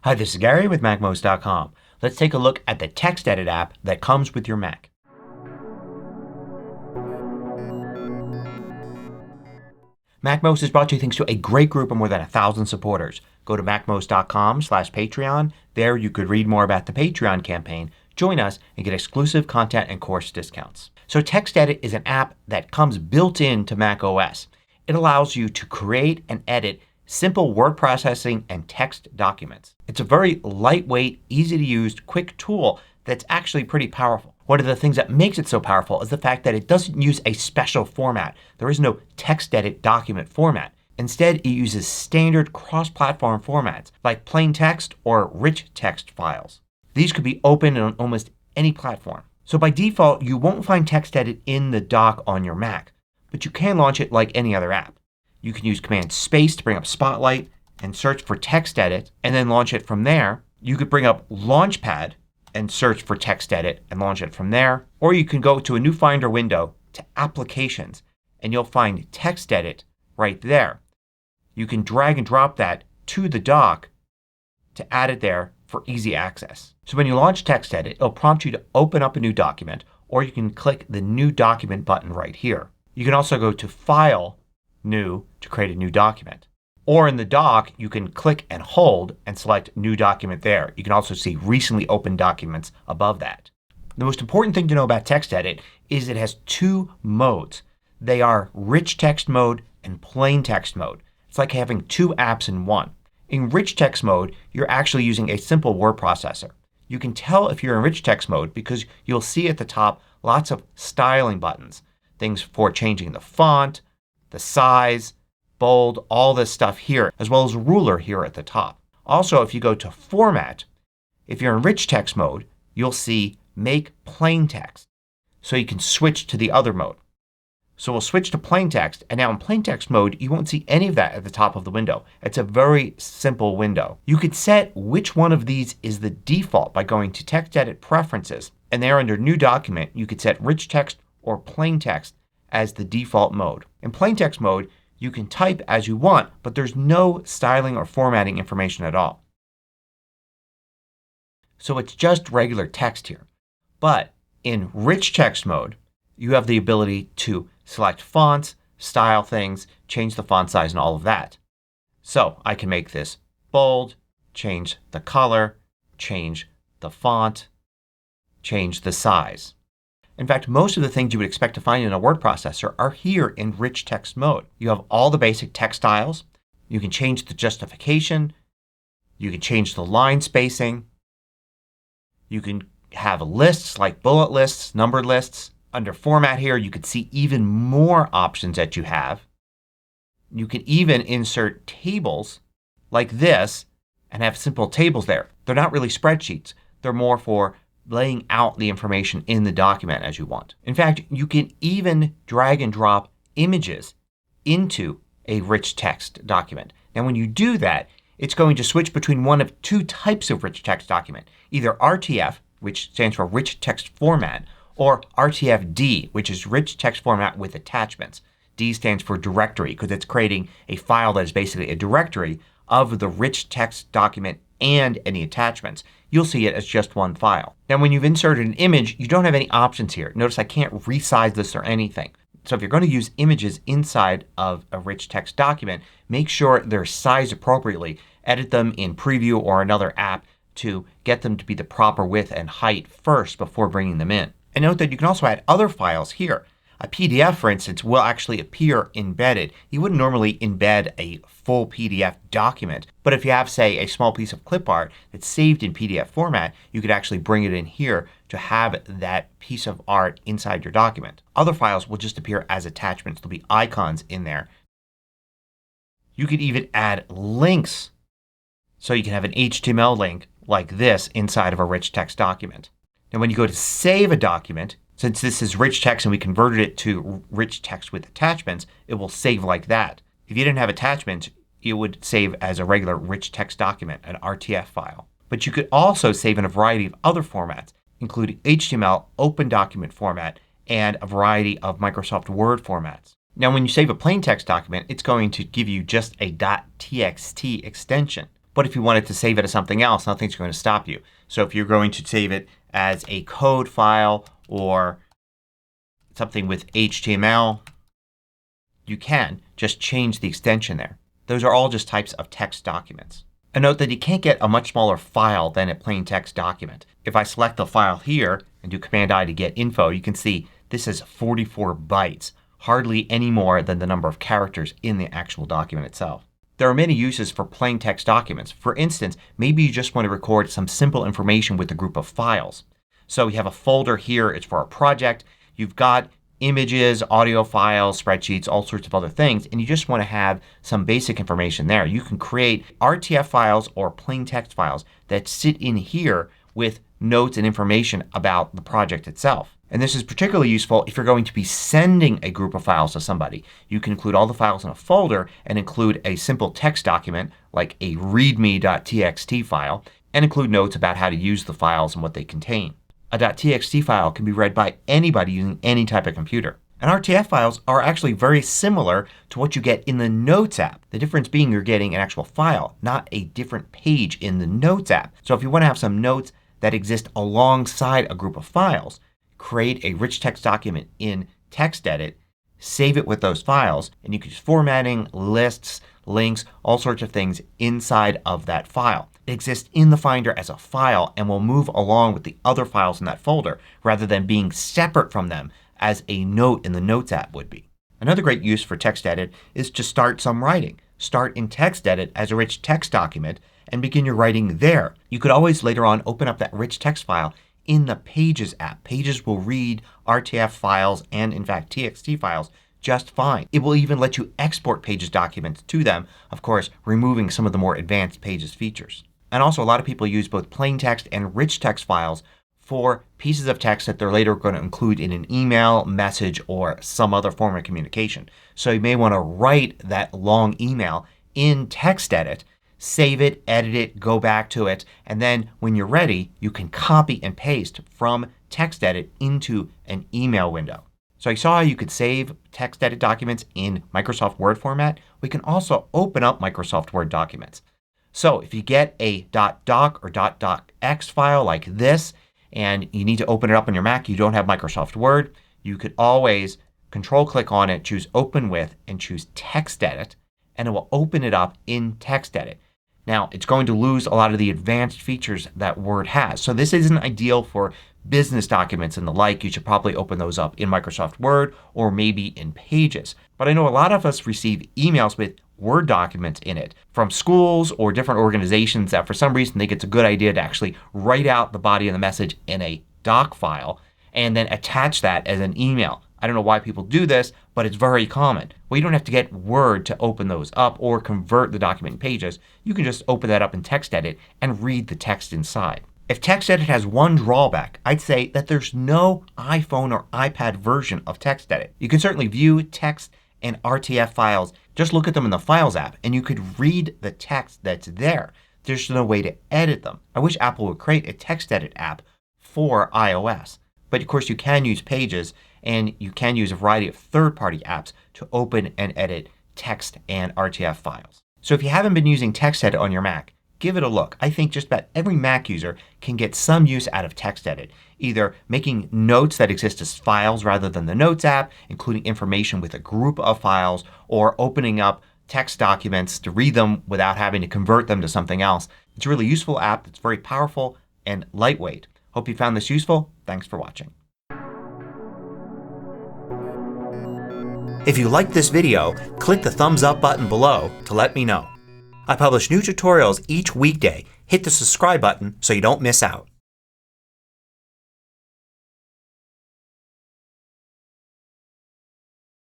Hi, this is Gary with MACMOST.com. Let's take a look at the TextEdit app that comes with your Mac. MACMOST is brought to you thanks to a great group of more than 1,000 supporters. Go to MACMOST.com/Patreon. There you could read more about the Patreon campaign, join us, and get exclusive content and course discounts. So TextEdit is an app that comes built into Mac OS. It allows you to create and edit simple word processing and text documents. It's a very lightweight, easy to use, quick tool that's actually pretty powerful. One of the things that makes it so powerful is the fact that it doesn't use a special format. There is no TextEdit document format. Instead, it uses standard cross-platform formats like plain text or rich text files. These could be opened on almost any platform. So by default you won't find TextEdit in the dock on your Mac, but you can launch it like any other app. You can use Command Space to bring up Spotlight and search for TextEdit and then launch it from there. You could bring up Launchpad and search for TextEdit and launch it from there. Or you can go to a new Finder window to Applications and you'll find TextEdit right there. You can drag and drop that to the dock to add it there for easy access. So when you launch TextEdit it'll prompt you to open up a new document, or you can click the New Document button right here. You can also go to File, New to create a new document. Or in the dock you can click and hold and select New Document there. You can also see Recently Opened Documents above that. The most important thing to know about TextEdit is it has two modes. They are Rich Text Mode and Plain Text Mode. It's like having two apps in one. In Rich Text Mode you're actually using a simple word processor. You can tell if you're in Rich Text Mode because you'll see at the top lots of styling buttons. Things for changing the font, the size, bold, all this stuff here, as well as a ruler here at the top. Also, if you go to Format, if you're in Rich Text Mode you'll see Make Plain Text. So you can switch to the other mode. So we'll switch to Plain Text, and now in Plain Text Mode you won't see any of that at the top of the window. It's a very simple window. You could set which one of these is the default by going to TextEdit Preferences, and there under New Document you could set Rich Text or Plain Text as the default mode. In Plain Text Mode you can type as you want, but there's no styling or formatting information at all. So it's just regular text here. But in Rich Text Mode you have the ability to select fonts, style things, change the font size, and all of that. So I can make this bold, change the color, change the font, change the size. In fact, most of the things you would expect to find in a word processor are here in Rich Text Mode. You have all the basic text styles. You can change the justification. You can change the line spacing. You can have lists like bullet lists, numbered lists. Under Format here you can see even more options that you have. You can even insert tables like this and have simple tables there. They're not really spreadsheets. They're more for laying out the information in the document as you want. In fact, you can even drag and drop images into a rich text document. Now when you do that it's going to switch between one of two types of rich text document. Either RTF, which stands for Rich Text Format, or RTFD, which is Rich Text Format with Attachments. D stands for Directory because it's creating a file that is basically a directory of the rich text document and any attachments. You'll see it as just one file. Now when you've inserted an image you don't have any options here. Notice I can't resize this or anything. So if you're going to use images inside of a rich text document, make sure they're sized appropriately. Edit them in Preview or another app to get them to be the proper width and height first before bringing them in. And note that you can also add other files here. A PDF, for instance, will actually appear embedded. You wouldn't normally embed a full PDF document, but if you have, say, a small piece of clip art that's saved in PDF format, you could actually bring it in here to have that piece of art inside your document. Other files will just appear as attachments. There'll be icons in there. You could even add links, so you can have an HTML link like this inside of a rich text document. Now when you go to save a document, since this is rich text and we converted it to rich text with attachments, it will save like that. If you didn't have attachments it would save as a regular rich text document, an RTF file. But you could also save in a variety of other formats, including HTML, open document format, and a variety of Microsoft Word formats. Now when you save a plain text document it's going to give you just a .txt extension. But if you wanted to save it as something else, nothing's going to stop you. So if you're going to save it as a code file or something with HTML, you can just change the extension there. Those are all just types of text documents. And note that you can't get a much smaller file than a plain text document. If I select the file here and do Command I to get info, you can see this is 44 bytes. Hardly any more than the number of characters in the actual document itself. There are many uses for plain text documents. For instance, maybe you just want to record some simple information with a group of files. So we have a folder here. It's for our project. You've got images, audio files, spreadsheets, all sorts of other things, and you just want to have some basic information there. You can create RTF files or plain text files that sit in here with notes and information about the project itself. And this is particularly useful if you're going to be sending a group of files to somebody. You can include all the files in a folder and include a simple text document like a readme.txt file and include notes about how to use the files and what they contain. A .txt file can be read by anybody using any type of computer. And RTF files are actually very similar to what you get in the Notes app. The difference being you're getting an actual file, not a different page in the Notes app. So if you want to have some notes that exist alongside a group of files, create a rich text document in TextEdit, save it with those files, and you can use formatting, lists, links, all sorts of things inside of that file. It exists in the Finder as a file and will move along with the other files in that folder rather than being separate from them as a note in the Notes app would be. Another great use for TextEdit is to start some writing. Start in TextEdit as a rich text document and begin your writing there. You could always later on open up that rich text file in the Pages app. Pages will read RTF files and in fact TXT files just fine. It will even let you export Pages documents to them, of course removing some of the more advanced Pages features. And also a lot of people use both plain text and rich text files for pieces of text that they're later going to include in an email, message, or some other form of communication. So you may want to write that long email in TextEdit, save it, edit it, go back to it, and then when you're ready you can copy and paste from TextEdit into an email window. So you saw how you could save TextEdit documents in Microsoft Word format. We can also open up Microsoft Word documents. So if you get a .doc or .docx file like this and you need to open it up on your Mac, you don't have Microsoft Word, you could always control click on it, choose Open With, and choose TextEdit, and it will open it up in TextEdit. Now it's going to lose a lot of the advanced features that Word has. So this isn't ideal for business documents and the like. You should probably open those up in Microsoft Word or maybe in Pages. But I know a lot of us receive emails with Word documents in it from schools or different organizations that for some reason think it's a good idea to actually write out the body of the message in a doc file and then attach that as an email. I don't know why people do this, but it's very common. Well, you don't have to get Word to open those up or convert the document in Pages. You can just open that up in TextEdit and read the text inside. If TextEdit has one drawback, I'd say that there's no iPhone or iPad version of TextEdit. You can certainly view text and RTF files. Just look at them in the Files app and you could read the text that's there. There's no way to edit them. I wish Apple would create a TextEdit app for iOS. But of course you can use Pages and you can use a variety of third-party apps to open and edit text and RTF files. So if you haven't been using TextEdit on your Mac, give it a look. I think just about every Mac user can get some use out of TextEdit. Either making notes that exist as files rather than the Notes app, including information with a group of files, or opening up text documents to read them without having to convert them to something else. It's a really useful app that's very powerful and lightweight. Hope you found this useful. Thanks for watching. If you liked this video, click the thumbs up button below to let me know. I publish new tutorials each weekday. Hit the subscribe button so you don't miss out.